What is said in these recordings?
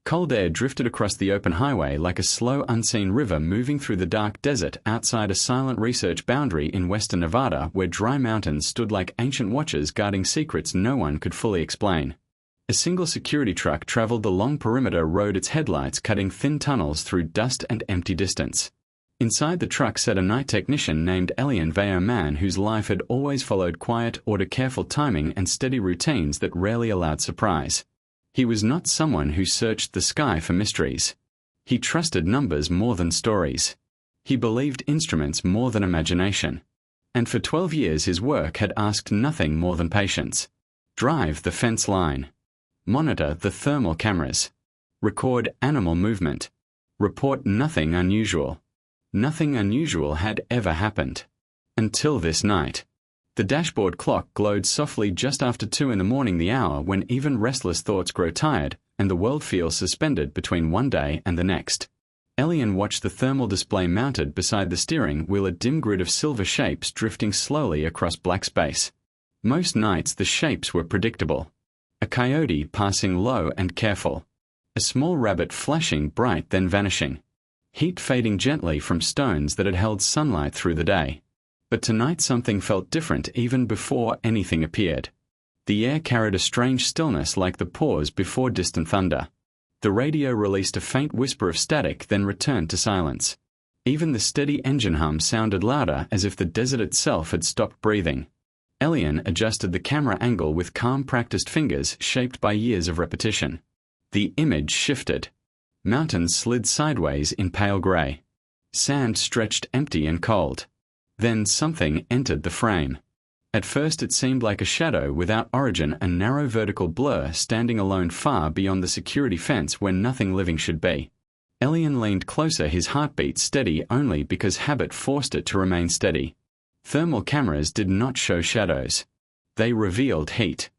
Cold air drifted across the open highway like a slow, unseen river moving through the dark desert outside a silent research boundary in western Nevada where dry mountains stood like ancient watchers guarding secrets no one could fully explain. A single security truck traveled the long perimeter road, its headlights cutting thin tunnels through dust and empty distance. Inside the truck sat a night technician named Elian Veo, a man whose life had always followed quiet order, careful timing, and steady routines that rarely allowed surprise. He was not someone who searched the sky for mysteries. He trusted numbers more than stories. He believed instruments more than imagination. And for 12 years his work had asked nothing more than patience. Drive the fence line. Monitor the thermal cameras. Record animal movement. Report nothing unusual. Nothing unusual had ever happened. Until this night. The dashboard clock glowed softly just after 2 in the morning, the hour when even restless thoughts grow tired and the world feels suspended between one day and the next. Elian watched the thermal display mounted beside the steering wheel, a dim grid of silver shapes drifting slowly across black space. Most nights the shapes were predictable. A coyote passing low and careful. A small rabbit flashing bright then vanishing. Heat fading gently from stones that had held sunlight through the day. But tonight something felt different even before anything appeared. The air carried a strange stillness like the pause before distant thunder. The radio released a faint whisper of static then returned to silence. Even the steady engine hum sounded louder, as if the desert itself had stopped breathing. Elian adjusted the camera angle with calm, practiced fingers shaped by years of repetition. The image shifted. Mountains slid sideways in pale gray. Sand stretched empty and cold. Then something entered the frame. At first it seemed like a shadow without origin, a narrow vertical blur standing alone far beyond the security fence where nothing living should be. Elian leaned closer, his heartbeat steady only because habit forced it to remain steady. Thermal cameras did not show shadows. They revealed heat.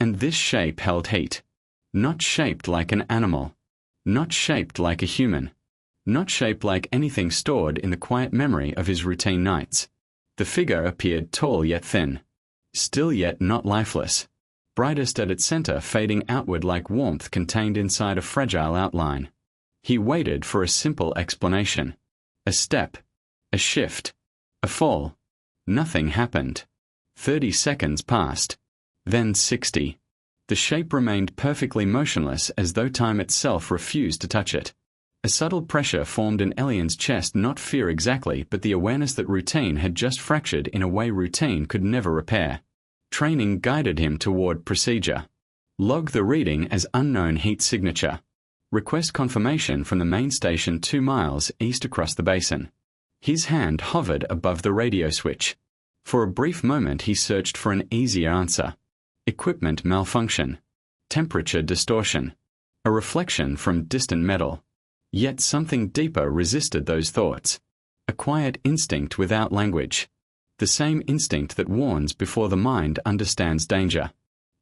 And this shape held heat. Not shaped like an animal. Not shaped like a human. Not shaped like anything stored in the quiet memory of his routine nights. The figure appeared tall yet thin. Still yet not lifeless. Brightest at its center, fading outward like warmth contained inside a fragile outline. He waited for a simple explanation. A step. A shift. A fall. Nothing happened. 30 seconds passed. Then 60. The shape remained perfectly motionless, as though time itself refused to touch it. A subtle pressure formed in Elian's chest, not fear exactly, but the awareness that routine had just fractured in a way routine could never repair. Training guided him toward procedure. Log the reading as unknown heat signature. Request confirmation from the main station 2 miles east across the basin. His hand hovered above the radio switch. For a brief moment he searched for an easier answer. Equipment malfunction. Temperature distortion. A reflection from distant metal. Yet something deeper resisted those thoughts. A quiet instinct without language. The same instinct that warns before the mind understands danger.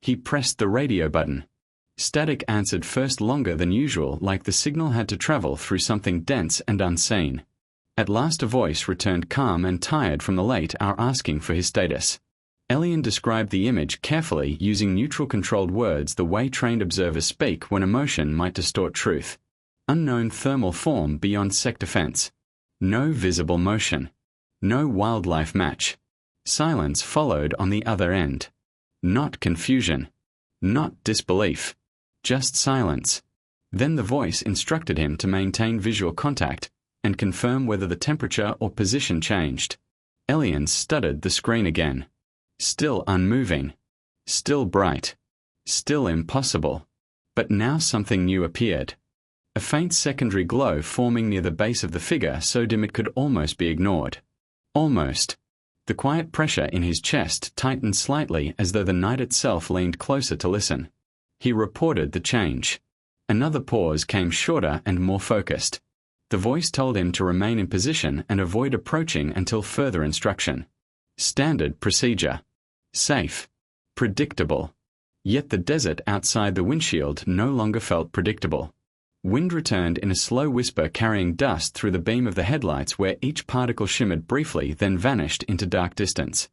He pressed the radio button. Static answered first, longer than usual, like the signal had to travel through something dense and unseen. At last a voice returned, calm and tired from the late hour, asking for his status. Elian described the image carefully, using neutral-controlled words, the way trained observers speak when emotion might distort truth. Unknown thermal form beyond sector fence. No visible motion. No wildlife match. Silence followed on the other end. Not confusion. Not disbelief. Just silence. Then the voice instructed him to maintain visual contact and confirm whether the temperature or position changed. Elian studied the screen again. Still unmoving. Still bright. Still impossible. But now something new appeared. A faint secondary glow forming near the base of the figure, so dim it could almost be ignored. Almost. The quiet pressure in his chest tightened slightly, as though the night itself leaned closer to listen. He reported the change. Another pause came, shorter and more focused. The voice told him to remain in position and avoid approaching until further instruction. Standard procedure. Safe. Predictable. Yet the desert outside the windshield no longer felt predictable. Wind returned in a slow whisper, carrying dust through the beam of the headlights where each particle shimmered briefly then vanished into dark distance.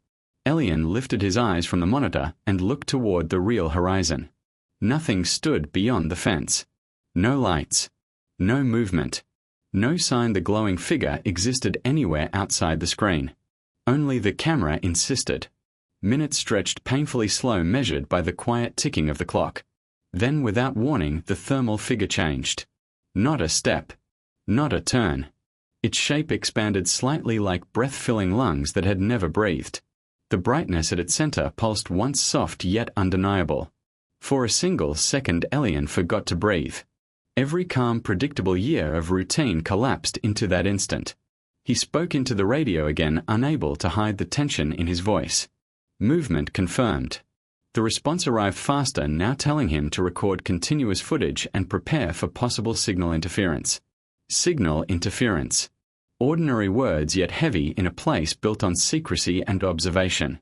Elian lifted his eyes from the monitor and looked toward the real horizon. Nothing stood beyond the fence. No lights. No movement. No sign the glowing figure existed anywhere outside the screen. Only the camera insisted. Minutes stretched painfully slow, measured by the quiet ticking of the clock. Then, without warning, the thermal figure changed. Not a step. Not a turn. Its shape expanded slightly like breath-filling lungs that had never breathed. The brightness at its center pulsed once soft yet undeniable. For a single second, Elian forgot to breathe. Every calm, predictable year of routine collapsed into that instant. He spoke into the radio again, unable to hide the tension in his voice. Movement confirmed. The response arrived faster, now telling him to record continuous footage and prepare for possible signal interference. Signal interference. Ordinary words, yet heavy in a place built on secrecy and observation.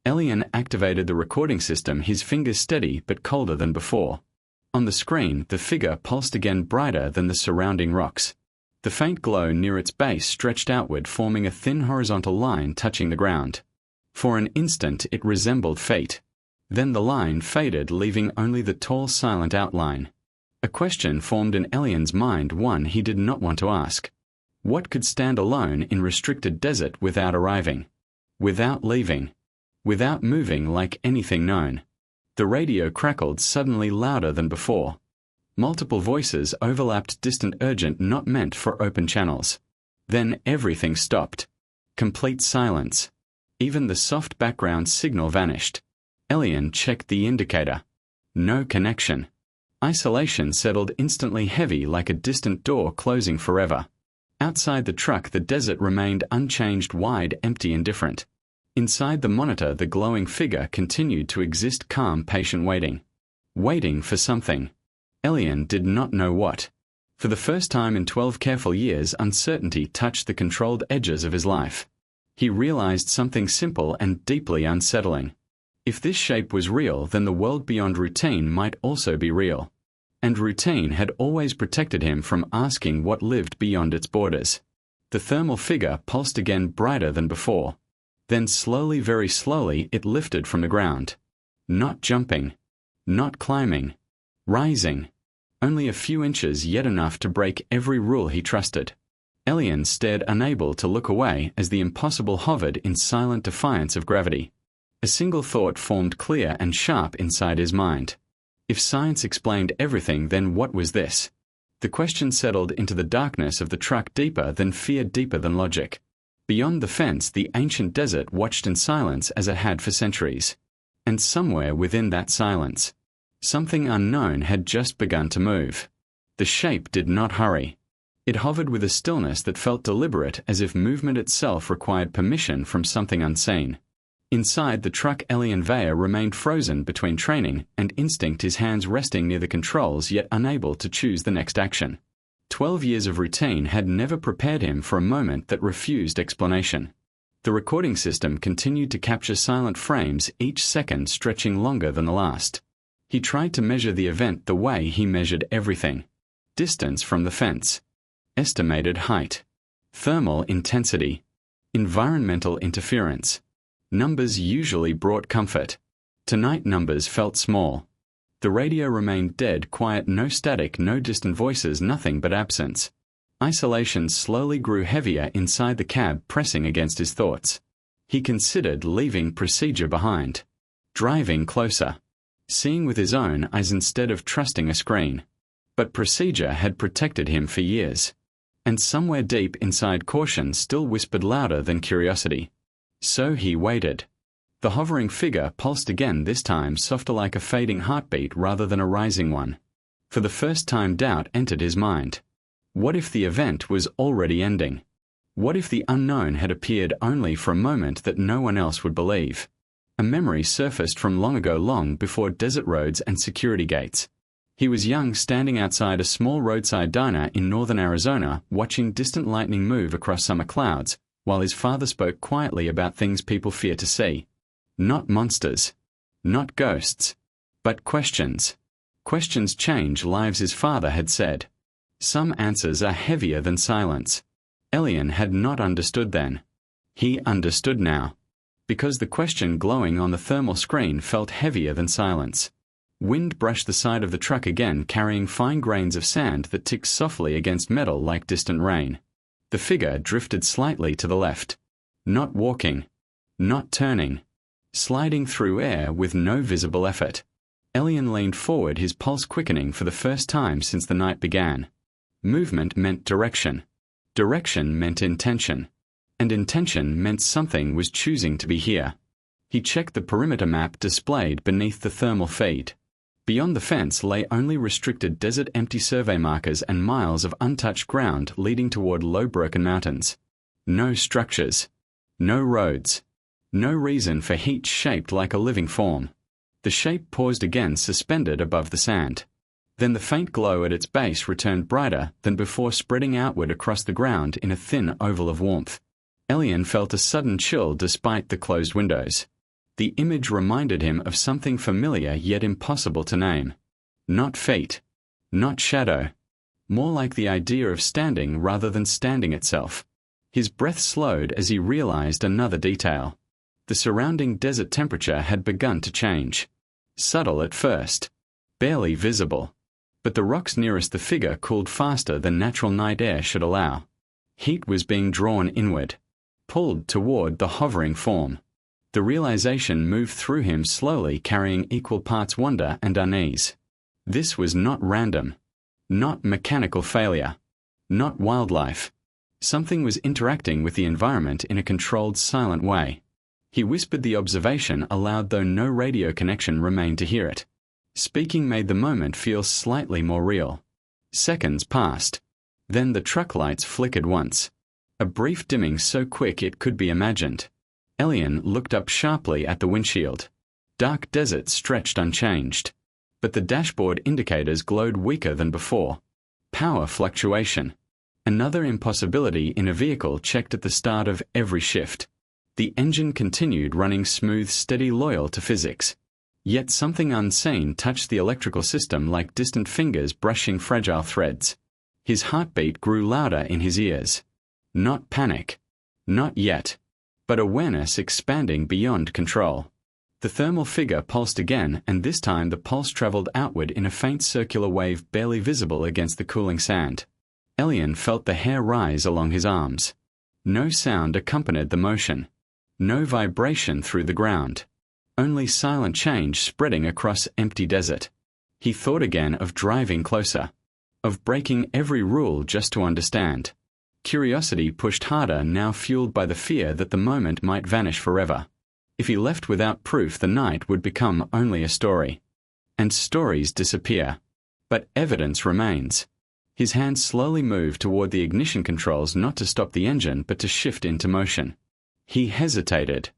Elian activated the recording system, his fingers steady but colder than before. On the screen, the figure pulsed again, brighter than the surrounding rocks. The faint glow near its base stretched outward, forming a thin horizontal line touching the ground. For an instant it resembled fate. Then the line faded, leaving only the tall, silent outline. A question formed in Elian's mind, one he did not want to ask. What could stand alone in restricted desert without arriving? Without leaving? Without moving like anything known? The radio crackled, suddenly louder than before. Multiple voices overlapped, distant, urgent, not meant for open channels. Then everything stopped. Complete silence. Even the soft background signal vanished. Elian checked the indicator. No connection. Isolation settled instantly, heavy like a distant door closing forever. Outside the truck, the desert remained unchanged, wide, empty, indifferent. Inside the monitor, the glowing figure continued to exist, calm, patient, waiting. Waiting for something. Elian did not know what. For the first time in 12 careful years, uncertainty touched the controlled edges of his life. He realized something simple and deeply unsettling. If this shape was real, then the world beyond routine might also be real. And routine had always protected him from asking what lived beyond its borders. The thermal figure pulsed again, brighter than before. Then slowly, very slowly, it lifted from the ground. Not jumping. Not climbing. Rising. Only a few inches, yet enough to break every rule he trusted. Elian stared, unable to look away, as the impossible hovered in silent defiance of gravity. A single thought formed clear and sharp inside his mind. If science explained everything, then what was this? The question settled into the darkness of the truck, deeper than fear, deeper than logic. Beyond the fence, the ancient desert watched in silence as it had for centuries. And somewhere within that silence, something unknown had just begun to move. The shape did not hurry. It hovered with a stillness that felt deliberate, as if movement itself required permission from something unseen. Inside the truck, Elian Vea remained frozen between training and instinct, his hands resting near the controls, yet unable to choose the next action. 12 years of routine had never prepared him for a moment that refused explanation. The recording system continued to capture silent frames, each second stretching longer than the last. He tried to measure the event the way he measured everything. Distance from the fence. Estimated height. Thermal intensity. Environmental interference. Numbers usually brought comfort. Tonight numbers felt small. The radio remained dead, quiet, no static, no distant voices, nothing but absence. Isolation slowly grew heavier inside the cab, pressing against his thoughts. He considered leaving procedure behind. Driving closer. Seeing with his own eyes instead of trusting a screen. But procedure had protected him for years. And somewhere deep inside, caution still whispered louder than curiosity. So he waited. The hovering figure pulsed again, this time softer, like a fading heartbeat rather than a rising one. For the first time, doubt entered his mind. What if the event was already ending? What if the unknown had appeared only for a moment that no one else would believe? A memory surfaced from long ago, long before desert roads and security gates. He was young, standing outside a small roadside diner in northern Arizona, watching distant lightning move across summer clouds, while his father spoke quietly about things people fear to see. Not monsters. Not ghosts. But questions. Questions change lives, his father had said. Some answers are heavier than silence. Elian had not understood then. He understood now. Because the question glowing on the thermal screen felt heavier than silence. Wind brushed the side of the truck again, carrying fine grains of sand that ticked softly against metal like distant rain. The figure drifted slightly to the left. Not walking. Not turning. Sliding through air with no visible effort. Elian leaned forward, his pulse quickening for the first time since the night began. Movement meant direction. Direction meant intention. And intention meant something was choosing to be here. He checked the perimeter map displayed beneath the thermal feed. Beyond the fence lay only restricted desert, empty survey markers and miles of untouched ground leading toward low broken mountains. No structures. No roads. No reason for heat shaped like a living form. The shape paused again, suspended above the sand. Then the faint glow at its base returned brighter than before, spreading outward across the ground in a thin oval of warmth. Elian felt a sudden chill despite the closed windows. The image reminded him of something familiar yet impossible to name. Not feet. Not shadow. More like the idea of standing rather than standing itself. His breath slowed as he realized another detail. The surrounding desert temperature had begun to change. Subtle at first. Barely visible. But the rocks nearest the figure cooled faster than natural night air should allow. Heat was being drawn inward. Pulled toward the hovering form. The realization moved through him slowly, carrying equal parts wonder and unease. This was not random. Not mechanical failure. Not wildlife. Something was interacting with the environment in a controlled, silent way. He whispered the observation aloud, though no radio connection remained to hear it. Speaking made the moment feel slightly more real. Seconds passed. Then the truck lights flickered once. A brief dimming so quick it could be imagined. Elian looked up sharply at the windshield. Dark desert stretched unchanged. But the dashboard indicators glowed weaker than before. Power fluctuation. Another impossibility in a vehicle checked at the start of every shift. The engine continued running smooth, steady, loyal to physics. Yet something unseen touched the electrical system like distant fingers brushing fragile threads. His heartbeat grew louder in his ears. Not panic. Not yet. But awareness expanding beyond control. The thermal figure pulsed again, and this time the pulse traveled outward in a faint circular wave barely visible against the cooling sand. Elian felt the hair rise along his arms. No sound accompanied the motion. No vibration through the ground. Only silent change spreading across empty desert. He thought again of driving closer. Of breaking every rule just to understand. Curiosity pushed harder, now fueled by the fear that the moment might vanish forever. If he left without proof, the night would become only a story. And stories disappear. But evidence remains. His hand slowly moved toward the ignition controls, not to stop the engine but to shift into motion. He hesitated.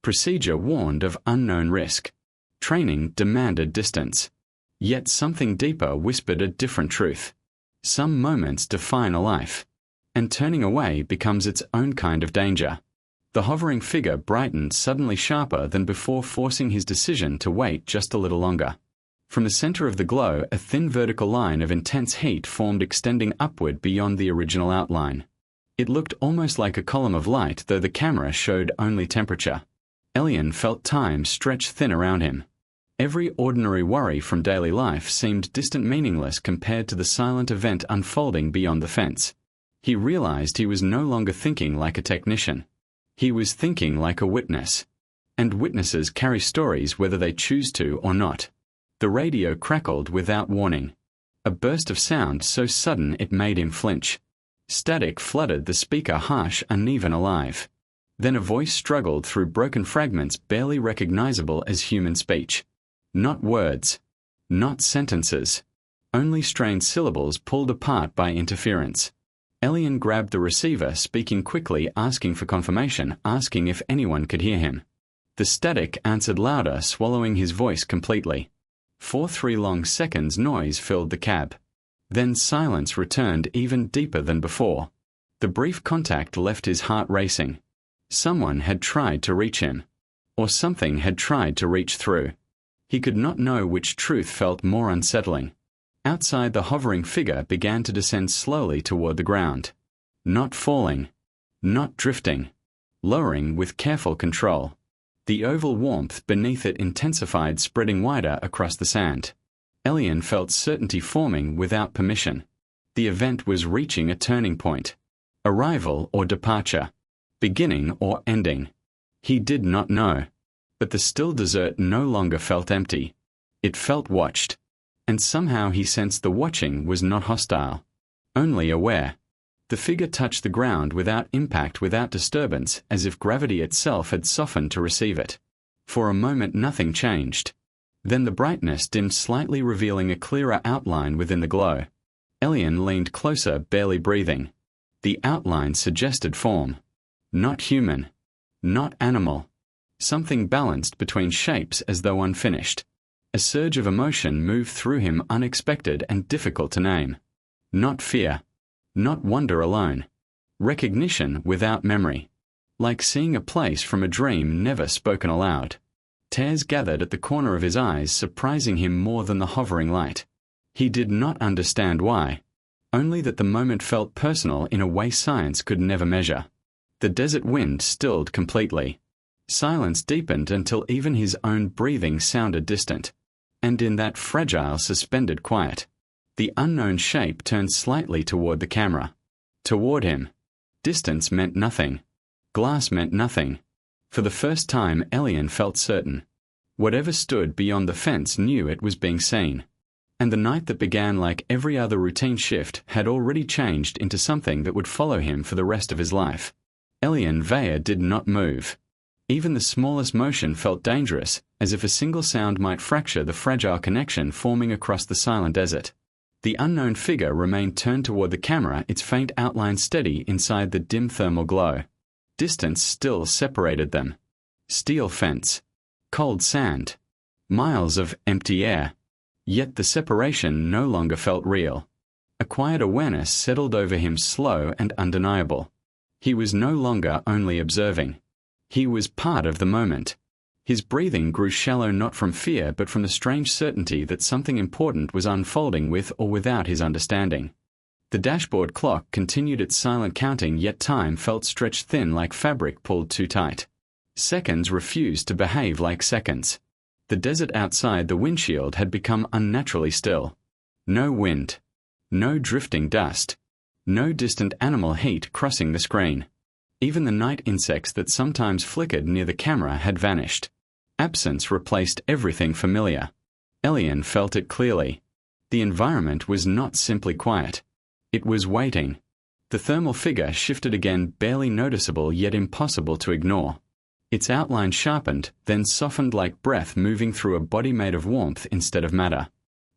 Procedure warned of unknown risk. Training demanded distance. Yet something deeper whispered a different truth. Some moments define a life. And turning away becomes its own kind of danger. The hovering figure brightened, suddenly sharper than before, forcing his decision to wait just a little longer. From the center of the glow, a thin vertical line of intense heat formed, extending upward beyond the original outline. It looked almost like a column of light, though the camera showed only temperature. Elian felt time stretch thin around him. Every ordinary worry from daily life seemed distant, meaningless compared to the silent event unfolding beyond the fence. He realized he was no longer thinking like a technician. He was thinking like a witness. And witnesses carry stories whether they choose to or not. The radio crackled without warning. A burst of sound so sudden it made him flinch. Static flooded the speaker, harsh, uneven, alive. Then a voice struggled through broken fragments, barely recognizable as human speech. Not words. Not sentences. Only strained syllables pulled apart by interference. Elian grabbed the receiver, speaking quickly, asking for confirmation, asking if anyone could hear him. The static answered louder, swallowing his voice completely. For 3 long seconds noise filled the cab. Then silence returned, even deeper than before. The brief contact left his heart racing. Someone had tried to reach him. Or something had tried to reach through. He could not know which truth felt more unsettling. Outside, the hovering figure began to descend slowly toward the ground. Not falling. Not drifting. Lowering with careful control. The oval warmth beneath it intensified, spreading wider across the sand. Elian felt certainty forming without permission. The event was reaching a turning point. Arrival or departure. Beginning or ending. He did not know. But the still desert no longer felt empty. It felt watched. And somehow he sensed the watching was not hostile. Only aware. The figure touched the ground without impact, without disturbance, as if gravity itself had softened to receive it. For a moment nothing changed. Then the brightness dimmed slightly, revealing a clearer outline within the glow. Elian leaned closer, barely breathing. The outline suggested form. Not human. Not animal. Something balanced between shapes as though unfinished. A surge of emotion moved through him, unexpected and difficult to name. Not fear. Not wonder alone. Recognition without memory. Like seeing a place from a dream never spoken aloud. Tears gathered at the corner of his eyes, surprising him more than the hovering light. He did not understand why. Only that the moment felt personal in a way science could never measure. The desert wind stilled completely. Silence deepened until even his own breathing sounded distant. And in that fragile, suspended quiet, the unknown shape turned slightly toward the camera. Toward him. Distance meant nothing. Glass meant nothing. For the first time, Elian felt certain. Whatever stood beyond the fence knew it was being seen. And the night that began like every other routine shift had already changed into something that would follow him for the rest of his life. Elian Vaya did not move. Even the smallest motion felt dangerous, as if a single sound might fracture the fragile connection forming across the silent desert. The unknown figure remained turned toward the camera, its faint outline steady inside the dim thermal glow. Distance still separated them. Steel fence. Cold sand. Miles of empty air. Yet the separation no longer felt real. A quiet awareness settled over him, slow and undeniable. He was no longer only observing. He was part of the moment. His breathing grew shallow, not from fear but from the strange certainty that something important was unfolding with or without his understanding. The dashboard clock continued its silent counting, yet time felt stretched thin like fabric pulled too tight. Seconds refused to behave like seconds. The desert outside the windshield had become unnaturally still. No wind. No drifting dust. No distant animal heat crossing the screen. Even the night insects that sometimes flickered near the camera had vanished. Absence replaced everything familiar. Elian felt it clearly. The environment was not simply quiet. It was waiting. The thermal figure shifted again, barely noticeable yet impossible to ignore. Its outline sharpened, then softened like breath moving through a body made of warmth instead of matter.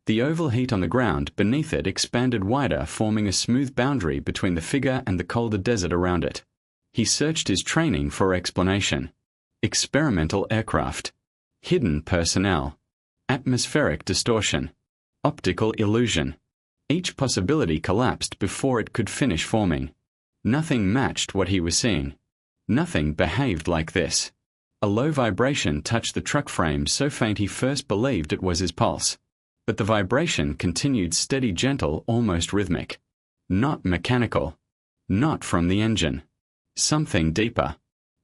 The oval heat on the ground beneath it expanded wider, forming a smooth boundary between the figure and the colder desert around it. He searched his training for explanation. Experimental aircraft. Hidden personnel. Atmospheric distortion. Optical illusion. Each possibility collapsed before it could finish forming. Nothing matched what he was seeing. Nothing behaved like this. A low vibration touched the truck frame, so faint he first believed it was his pulse. But the vibration continued steady, gentle, almost rhythmic. Not mechanical. Not from the engine. Something deeper.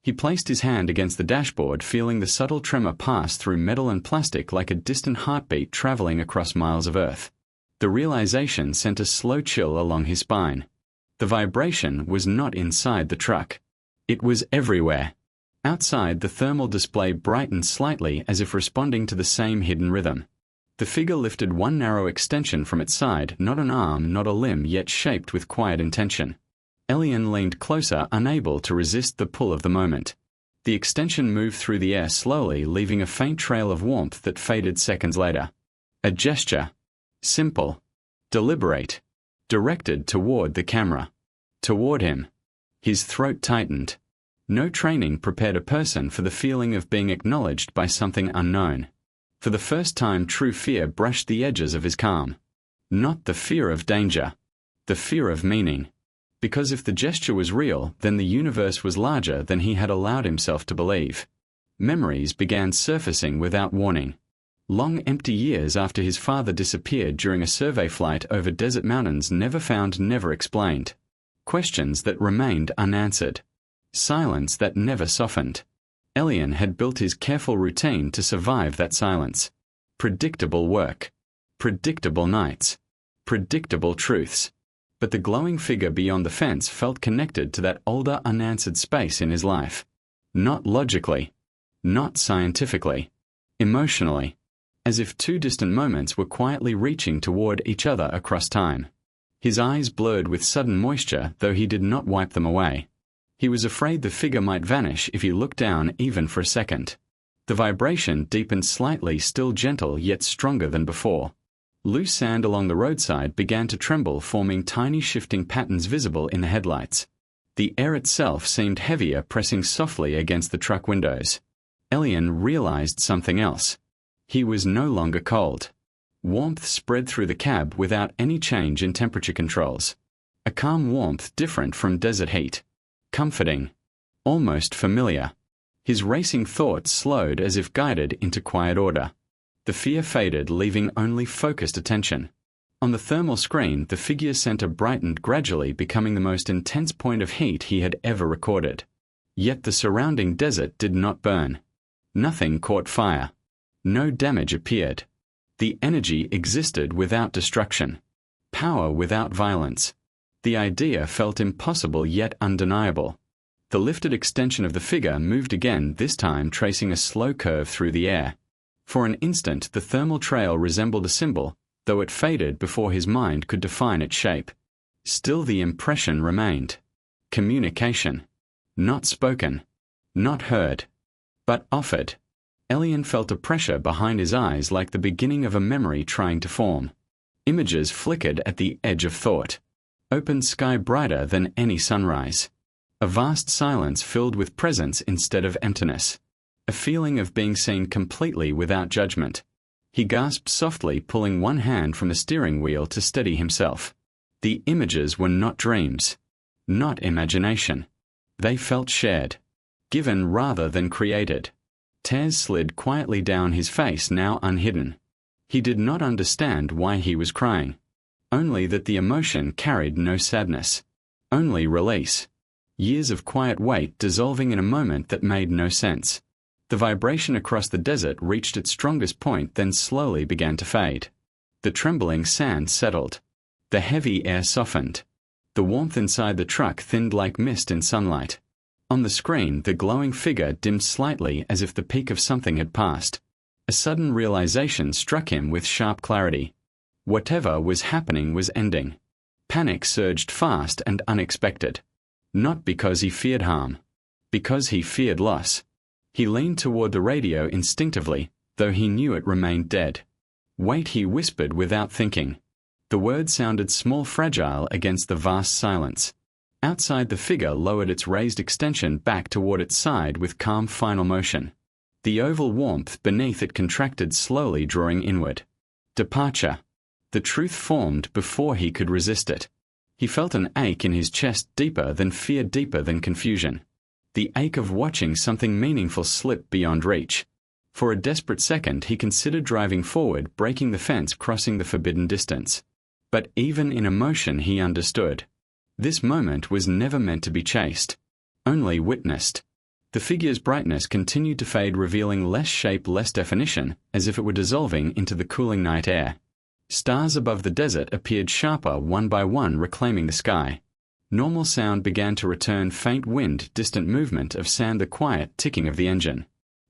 He placed his hand against the dashboard, feeling the subtle tremor pass through metal and plastic like a distant heartbeat traveling across miles of earth. The realization sent a slow chill along his spine. The vibration was not inside the truck. It was everywhere. Outside, the thermal display brightened slightly as if responding to the same hidden rhythm. The figure lifted one narrow extension from its side, not an arm, not a limb, yet shaped with quiet intention. Elian leaned closer, unable to resist the pull of the moment. The extension moved through the air slowly, leaving a faint trail of warmth that faded seconds later. A gesture. Simple. Deliberate. Directed toward the camera. Toward him. His throat tightened. No training prepared a person for the feeling of being acknowledged by something unknown. For the first time, true fear brushed the edges of his calm. Not the fear of danger. The fear of meaning. Because if the gesture was real, then the universe was larger than he had allowed himself to believe. Memories began surfacing without warning. Long empty years after his father disappeared during a survey flight over desert mountains, never found, never explained. Questions that remained unanswered. Silence that never softened. Elian had built his careful routine to survive that silence. Predictable work. Predictable nights. Predictable truths. But the glowing figure beyond the fence felt connected to that older unanswered space in his life. Not logically. Not scientifically. Emotionally. As if two distant moments were quietly reaching toward each other across time. His eyes blurred with sudden moisture, though he did not wipe them away. He was afraid the figure might vanish if he looked down even for a second. The vibration deepened slightly, still gentle yet stronger than before. Loose sand along the roadside began to tremble, forming tiny shifting patterns visible in the headlights. The air itself seemed heavier, pressing softly against the truck windows. Elian realized something else. He was no longer cold. Warmth spread through the cab without any change in temperature controls. A calm warmth different from desert heat. Comforting. Almost familiar. His racing thoughts slowed as if guided into quiet order. The fear faded, leaving only focused attention. On the thermal screen, the figure's center brightened, gradually becoming the most intense point of heat he had ever recorded. Yet the surrounding desert did not burn. Nothing caught fire. No damage appeared. The energy existed without destruction. Power without violence. The idea felt impossible yet undeniable. The lifted extension of the figure moved again, this time tracing a slow curve through the air. For an instant the thermal trail resembled a symbol, though it faded before his mind could define its shape. Still the impression remained. Communication. Not spoken. Not heard. But offered. Elian felt a pressure behind his eyes, like the beginning of a memory trying to form. Images flickered at the edge of thought. Open sky brighter than any sunrise. A vast silence filled with presence instead of emptiness. A feeling of being seen completely without judgment. He gasped softly, pulling one hand from the steering wheel to steady himself. The images were not dreams. Not imagination. They felt shared. Given rather than created. Tears slid quietly down his face, now unhidden. He did not understand why he was crying. Only that the emotion carried no sadness. Only release. Years of quiet weight dissolving in a moment that made no sense. The vibration across the desert reached its strongest point, then slowly began to fade. The trembling sand settled. The heavy air softened. The warmth inside the truck thinned like mist in sunlight. On the screen, the glowing figure dimmed slightly, as if the peak of something had passed. A sudden realization struck him with sharp clarity. Whatever was happening was ending. Panic surged fast and unexpected. Not because he feared harm. Because he feared loss. He leaned toward the radio instinctively, though he knew it remained dead. "Wait," he whispered without thinking. The word sounded small, fragile against the vast silence. Outside, the figure lowered its raised extension back toward its side with calm final motion. The oval warmth beneath it contracted slowly, drawing inward. Departure. The truth formed before he could resist it. He felt an ache in his chest, deeper than fear, deeper than confusion. The ache of watching something meaningful slip beyond reach. For a desperate second he considered driving forward, breaking the fence, crossing the forbidden distance. But even in emotion he understood. This moment was never meant to be chased. Only witnessed. The figure's brightness continued to fade, revealing less shape, less definition, as if it were dissolving into the cooling night air. Stars above the desert appeared sharper, one by one, reclaiming the sky. Normal sound began to return, faint wind, distant movement of sand, the quiet ticking of the engine.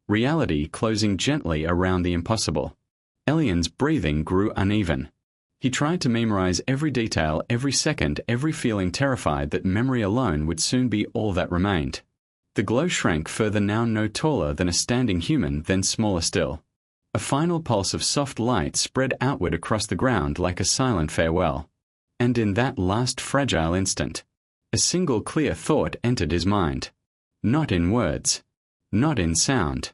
Reality closing gently around the impossible. Elian's breathing grew uneven. He tried to memorize every detail, every second, every feeling, terrified that memory alone would soon be all that remained. The glow shrank further, now no taller than a standing human, then smaller still. A final pulse of soft light spread outward across the ground like a silent farewell. And in that last fragile instant, a single clear thought entered his mind. Not in words. Not in sound.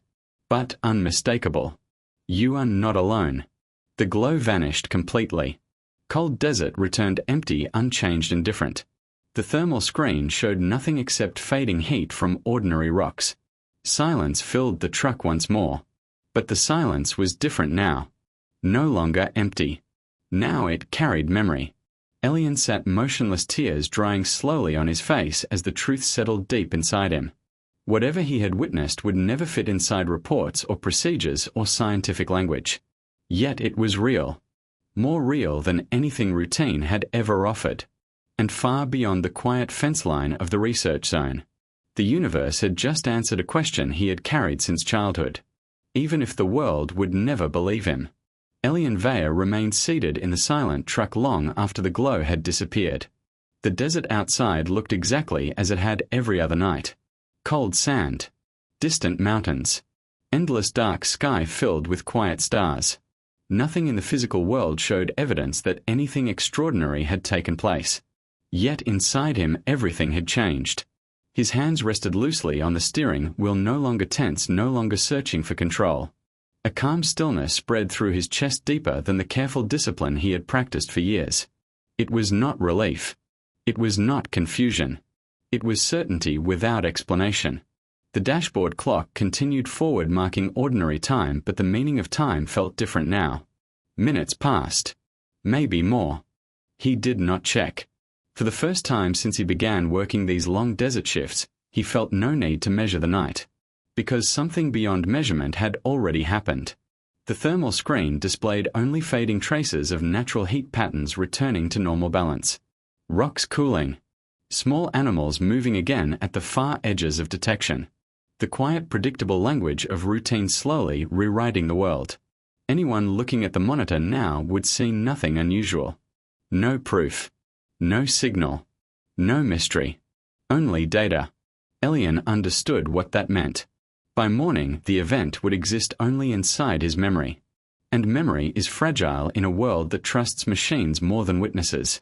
But unmistakable. You are not alone. The glow vanished completely. Cold desert returned empty, unchanged, and different. The thermal screen showed nothing except fading heat from ordinary rocks. Silence filled the truck once more. But the silence was different now. No longer empty. Now it carried memory. Elian sat motionless, tears drying slowly on his face as the truth settled deep inside him. Whatever he had witnessed would never fit inside reports or procedures or scientific language. Yet it was real. More real than anything routine had ever offered. And far beyond the quiet fence line of the research zone. The universe had just answered a question he had carried since childhood. Even if the world would never believe him. Elian Vea remained seated in the silent truck long after the glow had disappeared. The desert outside looked exactly as it had every other night. Cold sand. Distant mountains. Endless dark sky filled with quiet stars. Nothing in the physical world showed evidence that anything extraordinary had taken place. Yet inside him everything had changed. His hands rested loosely on the steering wheel, no longer tense, no longer searching for control. A calm stillness spread through his chest deeper than the careful discipline he had practiced for years. It was not relief. It was not confusion. It was certainty without explanation. The dashboard clock continued forward, marking ordinary time, but the meaning of time felt different now. Minutes passed. Maybe more. He did not check. For the first time since he began working these long desert shifts, he felt no need to measure the night. Because something beyond measurement had already happened. The thermal screen displayed only fading traces of natural heat patterns returning to normal balance. Rocks cooling. Small animals moving again at the far edges of detection. The quiet, predictable language of routine slowly rewriting the world. Anyone looking at the monitor now would see nothing unusual. No proof. No signal. No mystery. Only data. Elian understood what that meant. By morning, the event would exist only inside his memory. And memory is fragile in a world that trusts machines more than witnesses.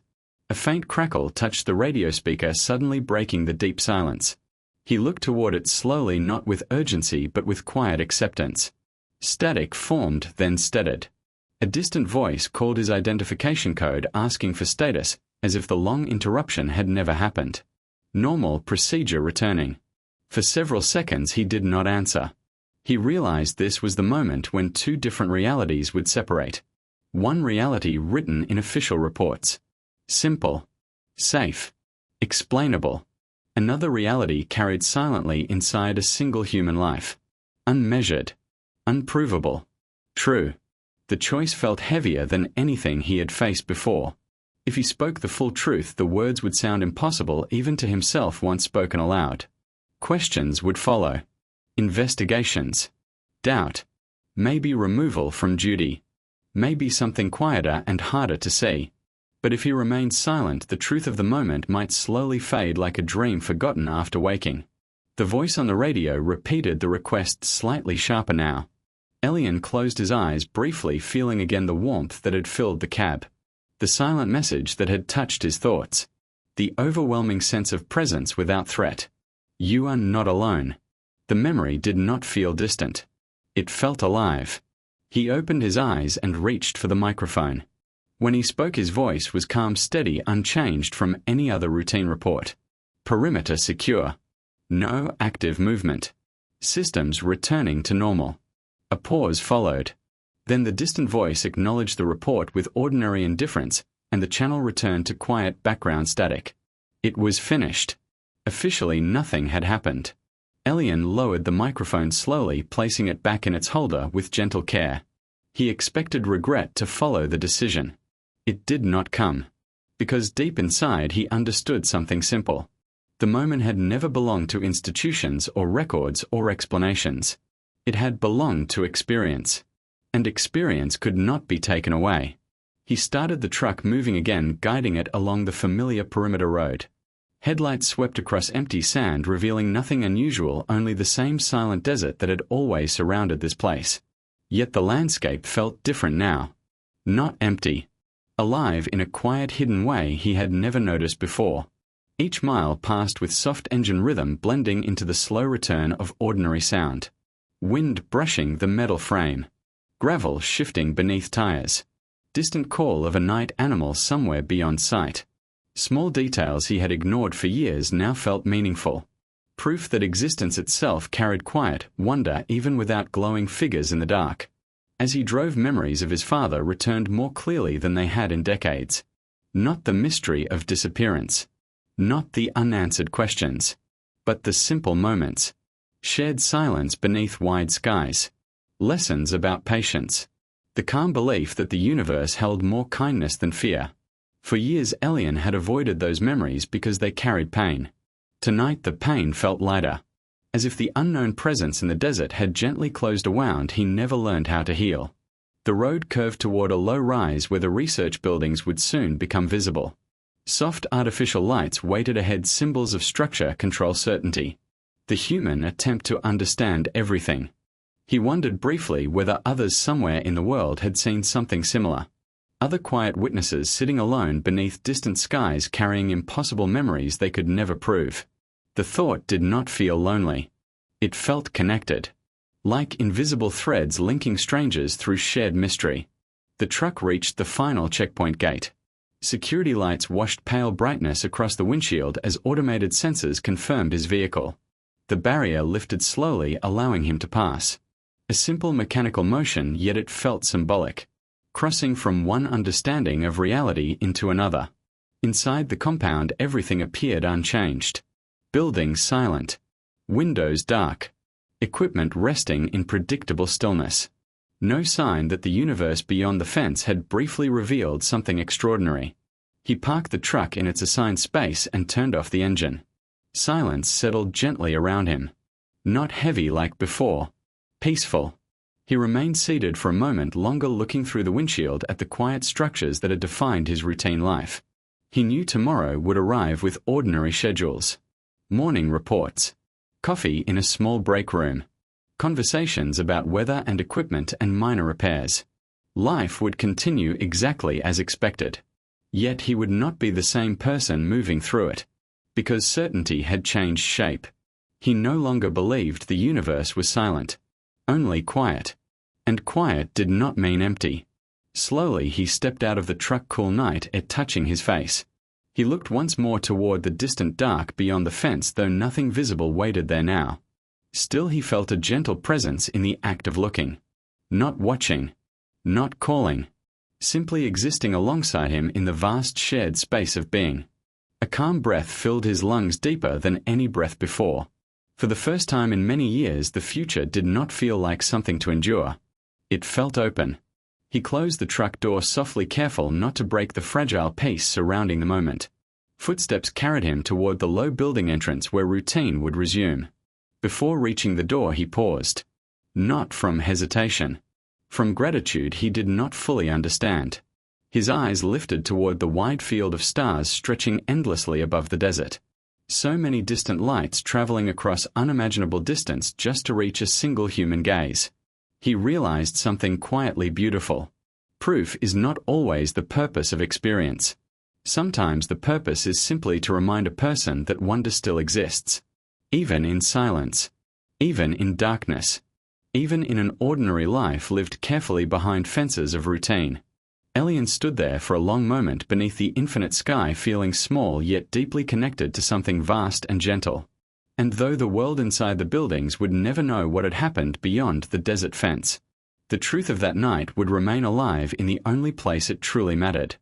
A faint crackle touched the radio speaker, suddenly breaking the deep silence. He looked toward it slowly, not with urgency but with quiet acceptance. Static formed, then steadied. A distant voice called his identification code, asking for status, as if the long interruption had never happened. Normal procedure returning. For several seconds he did not answer. He realized this was the moment when two different realities would separate. One reality written in official reports. Simple. Safe. Explainable. Another reality carried silently inside a single human life. Unmeasured. Unprovable. True. The choice felt heavier than anything he had faced before. If he spoke the full truth, the words would sound impossible even to himself once spoken aloud. Questions would follow. Investigations. Doubt. Maybe removal from duty. Maybe something quieter and harder to see. But if he remained silent, the truth of the moment might slowly fade like a dream forgotten after waking. The voice on the radio repeated the request, slightly sharper now. Elian closed his eyes briefly, feeling again the warmth that had filled the cab. The silent message that had touched his thoughts. The overwhelming sense of presence without threat. You are not alone. The memory did not feel distant. It felt alive. He opened his eyes and reached for the microphone. When he spoke, his voice was calm, steady, unchanged from any other routine report. Perimeter secure. No active movement. Systems returning to normal. A pause followed. Then the distant voice acknowledged the report with ordinary indifference, and the channel returned to quiet background static. It was finished. Officially nothing had happened. Elian lowered the microphone slowly, placing it back in its holder with gentle care. He expected regret to follow the decision. It did not come. Because deep inside he understood something simple. The moment had never belonged to institutions or records or explanations. It had belonged to experience. And experience could not be taken away. He started the truck moving again, guiding it along the familiar perimeter road. Headlights swept across empty sand, revealing nothing unusual, only the same silent desert that had always surrounded this place. Yet the landscape felt different now. Not empty. Alive in a quiet, hidden way he had never noticed before. Each mile passed with soft engine rhythm blending into the slow return of ordinary sound. Wind brushing the metal frame. Gravel shifting beneath tires. Distant call of a night animal somewhere beyond sight. Small details he had ignored for years now felt meaningful. Proof that existence itself carried quiet wonder even without glowing figures in the dark. As he drove, memories of his father returned more clearly than they had in decades. Not the mystery of disappearance. Not the unanswered questions. But the simple moments. Shared silence beneath wide skies. Lessons about patience. The calm belief that the universe held more kindness than fear. For years Elian had avoided those memories because they carried pain. Tonight the pain felt lighter. As if the unknown presence in the desert had gently closed a wound he never learned how to heal. The road curved toward a low rise where the research buildings would soon become visible. Soft artificial lights waited ahead, symbols of structure, control, certainty. The human attempt to understand everything. He wondered briefly whether others somewhere in the world had seen something similar. Other quiet witnesses sitting alone beneath distant skies carrying impossible memories they could never prove. The thought did not feel lonely. It felt connected. Like invisible threads linking strangers through shared mystery. The truck reached the final checkpoint gate. Security lights washed pale brightness across the windshield as automated sensors confirmed his vehicle. The barrier lifted slowly, allowing him to pass. A simple mechanical motion, yet it felt symbolic. Crossing from one understanding of reality into another. Inside the compound everything appeared unchanged. Buildings silent. Windows dark. Equipment resting in predictable stillness. No sign that the universe beyond the fence had briefly revealed something extraordinary. He parked the truck in its assigned space and turned off the engine. Silence settled gently around him. Not heavy like before. Peaceful. He remained seated for a moment longer, looking through the windshield at the quiet structures that had defined his routine life. He knew tomorrow would arrive with ordinary schedules. Morning reports. Coffee in a small break room. Conversations about weather and equipment and minor repairs. Life would continue exactly as expected. Yet he would not be the same person moving through it. Because certainty had changed shape. He no longer believed the universe was silent. Only quiet. And quiet did not mean empty. Slowly he stepped out of the truck, cool night air touching his face. He looked once more toward the distant dark beyond the fence, though nothing visible waited there now. Still he felt a gentle presence in the act of looking. Not watching. Not calling. Simply existing alongside him in the vast shared space of being. A calm breath filled his lungs deeper than any breath before. For the first time in many years the future did not feel like something to endure. It felt open. He closed the truck door softly, careful not to break the fragile peace surrounding the moment. Footsteps carried him toward the low building entrance where routine would resume. Before reaching the door he paused. Not from hesitation. From gratitude he did not fully understand. His eyes lifted toward the wide field of stars stretching endlessly above the desert. So many distant lights traveling across unimaginable distance just to reach a single human gaze. He realized something quietly beautiful. Proof is not always the purpose of experience. Sometimes the purpose is simply to remind a person that wonder still exists. Even in silence. Even in darkness. Even in an ordinary life lived carefully behind fences of routine. Elian stood there for a long moment beneath the infinite sky, feeling small yet deeply connected to something vast and gentle. And though the world inside the buildings would never know what had happened beyond the desert fence, the truth of that night would remain alive in the only place it truly mattered.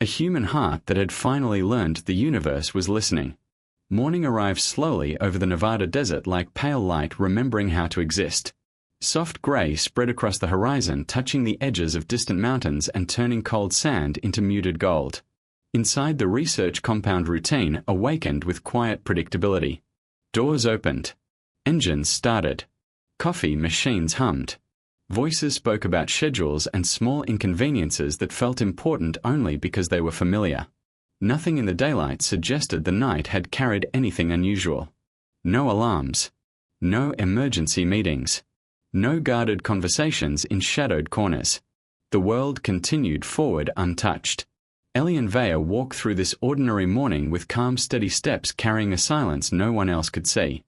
A human heart that had finally learned the universe was listening. Morning arrived slowly over the Nevada desert like pale light remembering how to exist. Soft gray spread across the horizon, touching the edges of distant mountains and turning cold sand into muted gold. Inside the research compound routine awakened with quiet predictability. Doors opened. Engines started. Coffee machines hummed. Voices spoke about schedules and small inconveniences that felt important only because they were familiar. Nothing in the daylight suggested the night had carried anything unusual. No alarms. No emergency meetings. No guarded conversations in shadowed corners. The world continued forward untouched. Elian Vaya walked through this ordinary morning with calm, steady steps, carrying a silence no one else could see.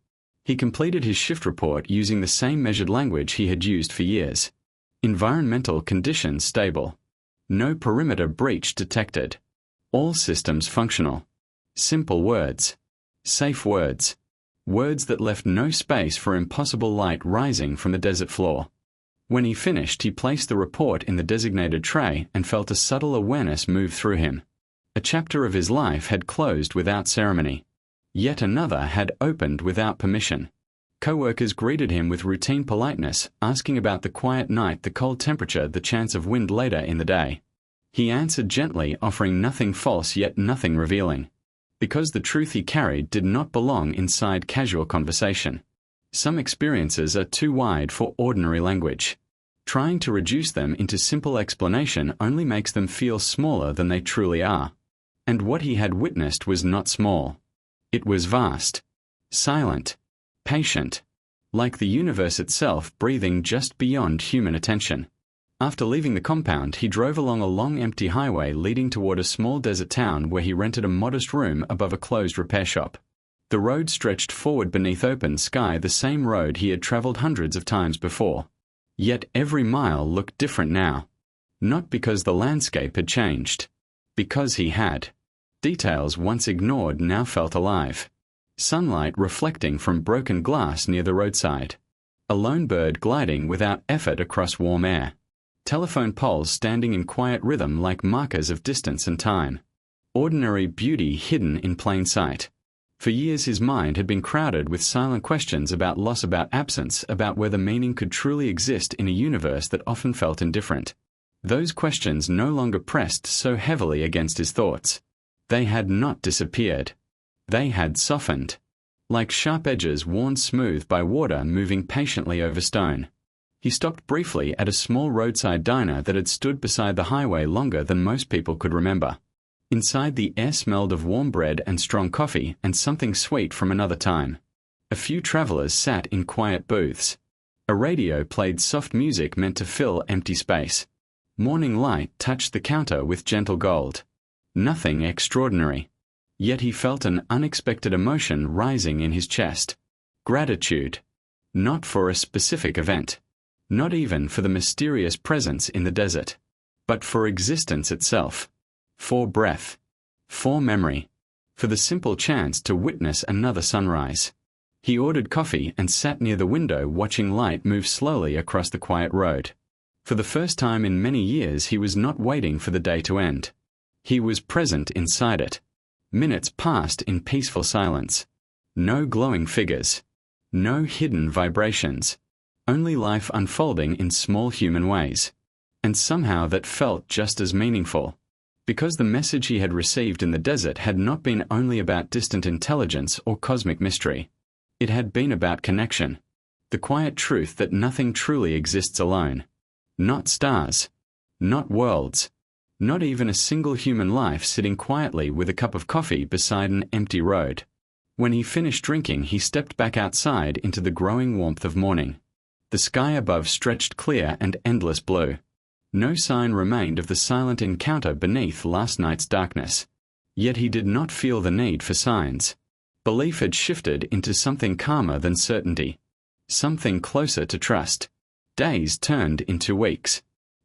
He completed his shift report using the same measured language he had used for years. Environmental conditions stable. No perimeter breach detected. All systems functional. Simple words. Safe words. Words that left no space for impossible light rising from the desert floor. When he finished, he placed the report in the designated tray and felt a subtle awareness move through him. A chapter of his life had closed without ceremony. Yet another had opened without permission. Co-workers greeted him with routine politeness, asking about the quiet night, the cold temperature, the chance of wind later in the day. He answered gently, offering nothing false yet nothing revealing. Because the truth he carried did not belong inside casual conversation. Some experiences are too wide for ordinary language. Trying to reduce them into simple explanation only makes them feel smaller than they truly are. And what he had witnessed was not small. It was vast, silent, patient, like the universe itself breathing just beyond human attention. After leaving the compound, he drove along a long empty highway leading toward a small desert town where he rented a modest room above a closed repair shop. The road stretched forward beneath open sky, the same road he had traveled hundreds of times before. Yet every mile looked different now. Not because the landscape had changed. Because he had. Details once ignored now felt alive. Sunlight reflecting from broken glass near the roadside. A lone bird gliding without effort across warm air. Telephone poles standing in quiet rhythm like markers of distance and time. Ordinary beauty hidden in plain sight. For years his mind had been crowded with silent questions about loss, about absence, about whether meaning could truly exist in a universe that often felt indifferent. Those questions no longer pressed so heavily against his thoughts. They had not disappeared. They had softened. Like sharp edges worn smooth by water moving patiently over stone. He stopped briefly at a small roadside diner that had stood beside the highway longer than most people could remember. Inside, the air smelled of warm bread and strong coffee and something sweet from another time. A few travelers sat in quiet booths. A radio played soft music meant to fill empty space. Morning light touched the counter with gentle gold. Nothing extraordinary. Yet he felt an unexpected emotion rising in his chest. Gratitude. Not for a specific event. Not even for the mysterious presence in the desert. But for existence itself. For breath. For memory. For the simple chance to witness another sunrise. He ordered coffee and sat near the window watching light move slowly across the quiet road. For the first time in many years he was not waiting for the day to end. He was present inside it. Minutes passed in peaceful silence. No glowing figures. No hidden vibrations. Only life unfolding in small human ways. And somehow that felt just as meaningful. Because the message he had received in the desert had not been only about distant intelligence or cosmic mystery. It had been about connection. The quiet truth that nothing truly exists alone. Not stars. Not worlds. Not even a single human life sitting quietly with a cup of coffee beside an empty road. When he finished drinking, he stepped back outside into the growing warmth of morning. The sky above stretched clear and endless blue. No sign remained of the silent encounter beneath last night's darkness. Yet he did not feel the need for signs. Belief had shifted into something calmer than certainty. Something closer to trust. Days turned into weeks.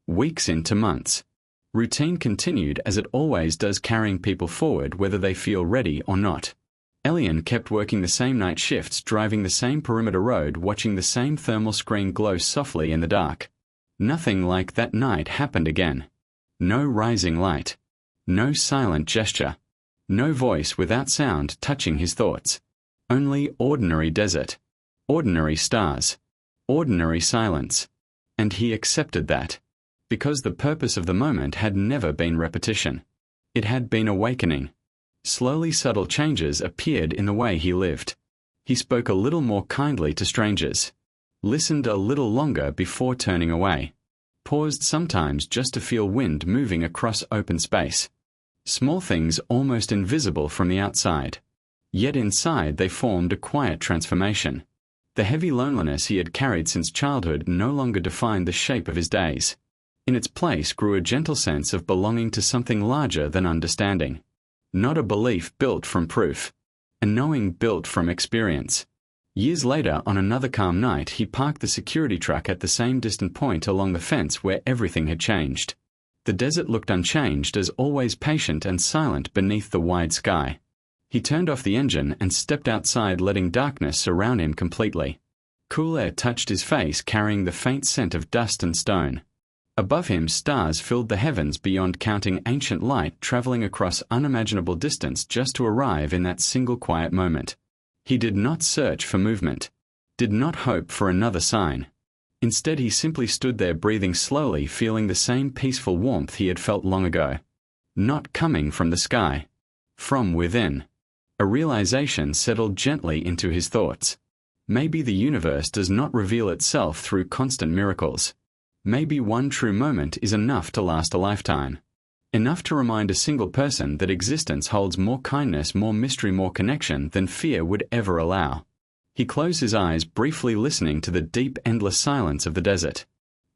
Weeks into months. Routine continued as it always does, carrying people forward whether they feel ready or not. Elian kept working the same night shifts, driving the same perimeter road, watching the same thermal screen glow softly in the dark. Nothing like that night happened again. No rising light. No silent gesture. No voice without sound touching his thoughts. Only ordinary desert. Ordinary stars. Ordinary silence. And he accepted that. Because the purpose of the moment had never been repetition. It had been awakening. Slowly subtle changes appeared in the way he lived. He spoke a little more kindly to strangers. Listened a little longer before turning away. Paused sometimes just to feel wind moving across open space. Small things almost invisible from the outside. Yet inside they formed a quiet transformation. The heavy loneliness he had carried since childhood no longer defined the shape of his days. In its place grew a gentle sense of belonging to something larger than understanding. Not a belief built from proof. A knowing built from experience. Years later, on another calm night, he parked the security truck at the same distant point along the fence where everything had changed. The desert looked unchanged, as always patient and silent beneath the wide sky. He turned off the engine and stepped outside, letting darkness surround him completely. Cool air touched his face, carrying the faint scent of dust and stone. Above him, stars filled the heavens beyond counting, ancient light traveling across unimaginable distance just to arrive in that single quiet moment. He did not search for movement. did not hope for another sign. Instead, he simply stood there breathing slowly, feeling the same peaceful warmth he had felt long ago. Not coming from the sky. From within. A realization settled gently into his thoughts. Maybe the universe does not reveal itself through constant miracles. Maybe one true moment is enough to last a lifetime. Enough to remind a single person that existence holds more kindness, more mystery, more connection than fear would ever allow. He closed his eyes, briefly listening to the deep, endless silence of the desert.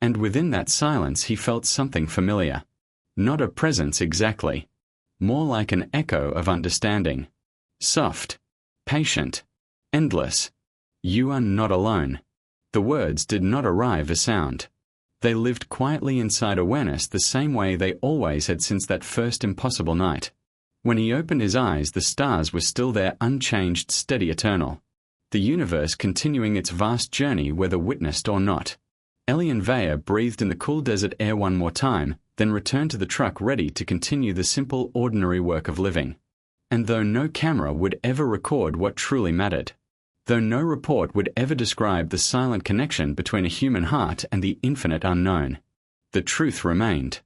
And within that silence he felt something familiar. Not a presence exactly. More like an echo of understanding. Soft. Patient. Endless. You are not alone. The words did not arrive as sound. They lived quietly inside awareness the same way they always had since that first impossible night. When he opened his eyes, the stars were still there, unchanged, steady, eternal. The universe continuing its vast journey whether witnessed or not. Ellie and Vaya breathed in the cool desert air one more time, then returned to the truck ready to continue the simple, ordinary work of living. And though no camera would ever record what truly mattered, though no report would ever describe the silent connection between a human heart and the infinite unknown, the truth remained.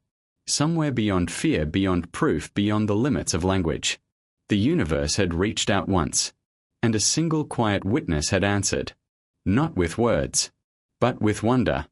Somewhere beyond fear, beyond proof, beyond the limits of language. The universe had reached out once. And a single quiet witness had answered. Not with words, but with wonder.